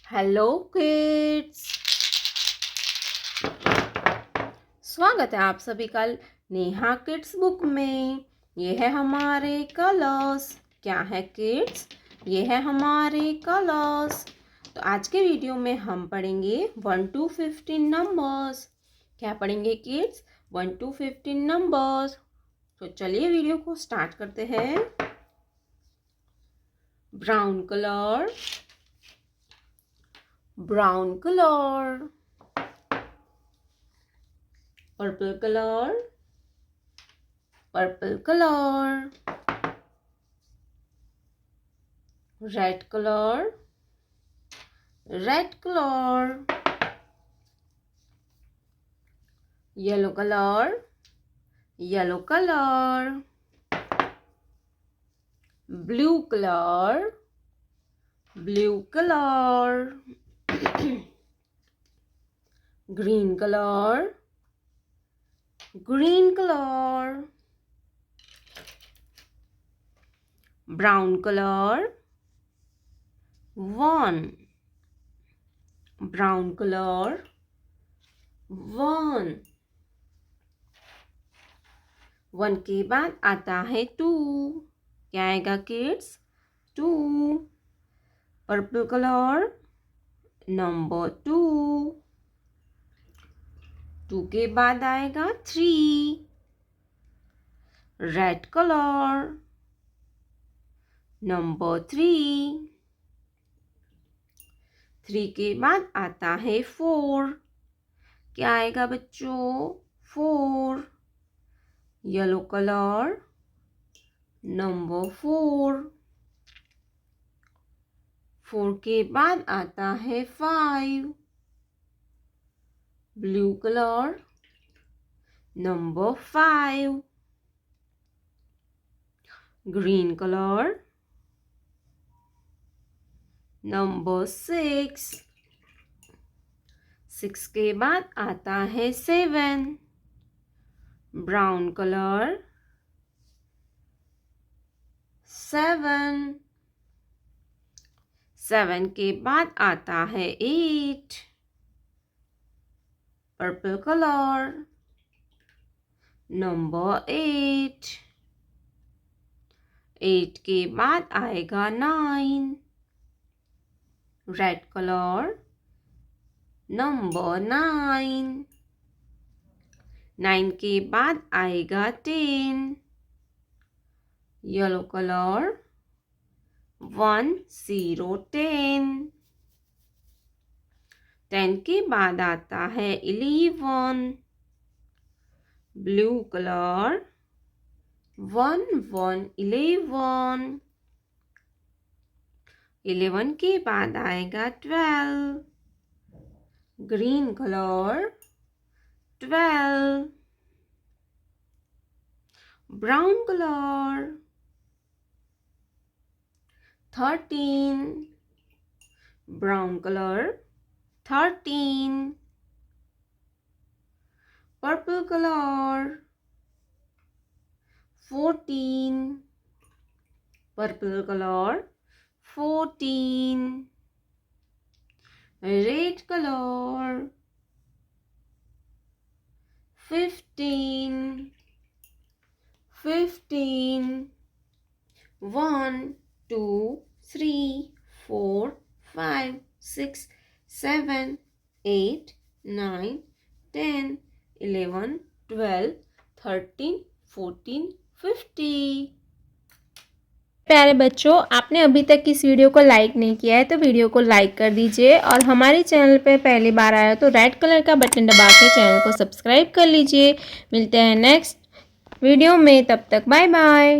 Hello kids, स्वागत है आप सभी का नेहा किड्स बुक में। ये है हमारे कलर्स। क्या है किड्स? ये है हमारे कलर्स। तो आज के वीडियो में हम पढ़ेंगे 1 to 15 नंबर्स। क्या पढ़ेंगे किड्स? 1 to 15 numbers. तो चलिए वीडियो को स्टार्ट करते हैं। Brown colour, brown color, purple color, purple color, red color, red color, yellow color, yellow color, blue color, blue color, green color, green color, brown color, 1, brown color, 1, 1 के बाद आता है 2। क्या आएगा किड्स? 2, पर्पल कलर, नंबर 2, 2 के बाद आएगा 3, red colour, number 3, 3 के बाद आता है 4। क्या आएगा बच्चों? 4, येलो कलर, नंबर 4, 4 के बाद आता है 5, blue colour, number 5, green colour, number 6, 6 के बाद आता है 7, ब्राउन कलर, 7, 7 के बाद आता है 8, पर्पल कलर, नंबर 8, 8 के बाद आएगा 9, रेड कलर, नंबर 9, 9 के बाद आएगा 10, येलो कलर, 1 0 10, 10 के बाद आता है 11, ब्लू कलर, 1 1 11, 11 के बाद आएगा 12, green colour, 12, brown colour, 13, brown colour, 13, purple colour, 14, purple colour, 14, red colour, 15, 15, 1 2 3 4 5 6 7 8 9 10 11 12 13 14 50। प्यारे बच्चों, आपने अभी तक इस वीडियो को लाइक नहीं किया है तो वीडियो को लाइक कर दीजिए और हमारे चैनल पे पहली बार आया तो रेड कलर का बटन दबा के चैनल को सब्सक्राइब कर लीजिए। मिलते हैं नेक्स्ट वीडियो में, तब तक बाय बाय।